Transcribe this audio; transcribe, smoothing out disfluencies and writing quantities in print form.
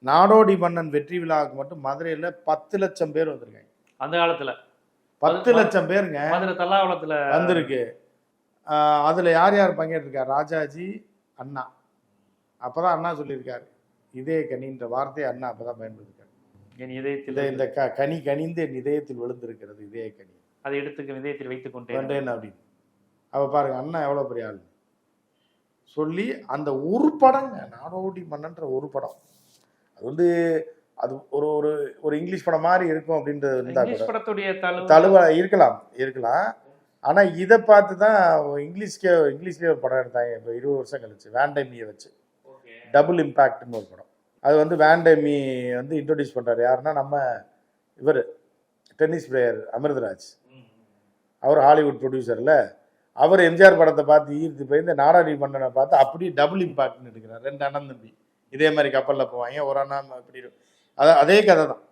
நாடோடி மன்னன் வெற்றி விழாவுக்கு மட்டும் மதுரையில் 10 லட்சம் பேர் வந்திருக்காங்க. அந்த காலத்தில் 10 லட்சம் பேருங்க மதுரை தல்லாகுளத்தில் வந்திருக்கு. அதில் யார் யார் பங்கேற்றிருக்கார்? ராஜாஜி, அண்ணா. அப்போதான் அண்ணா சொல்லியிருக்காரு, இதே கனின்ற வார்த்தையை அண்ணா அப்போதான் பயன்படுத்திருக்காரு. என் இதயத்தில் இந்த கனி கனிந்து என் இதயத்தில் விழுந்திருக்கிறது, இதே கனி, அதை எடுத்து இதயத்தில் வைத்துக் கொண்டேன் அப்படின்னு. அப்போ பாருங்க அண்ணா எவ்வளோ பெரிய ஆள் சொல்லி அந்த ஒரு படங்க, நாடோடி மன்னன்ற ஒரு படம், அது வந்து அது ஒரு ஒரு ஒரு இங்கிலீஷ் படம் மாதிரி இருக்கும் அப்படின்றது இருந்தா கூட தழுவ இருக்கலாம். ஆனா இதை பார்த்து தான் இங்கிலீஷ்லேயே ஒரு படம் எடுத்தாங்க இப்போ 20 வருஷம் கழிச்சு, வேண்டைமியை வச்சு, டபுள் இம்பேக்ட்னு ஒரு படம். அது வந்து வேண்டைமி வந்து இன்ட்ரோடியூஸ் பண்றாரு. யாருன்னா நம்ம இவர் டென்னிஸ் பிளேயர் அமிர்தராஜ், அவர் ஹாலிவுட் ப்ரொடியூசர்ல. அவர் எம்ஜிஆர் படத்தை பார்த்து ஈர்த்து போய் இந்த நாடோடி மன்னனை பார்த்து அப்படியே டபுள் இம்பாக்ட்னு எடுக்கிறார். 2 அண்ணன் தம்பி இதே மாதிரி கப்பலில் போவாங்க, ஒரு அண்ணா இப்படி, அதே கதை தான்.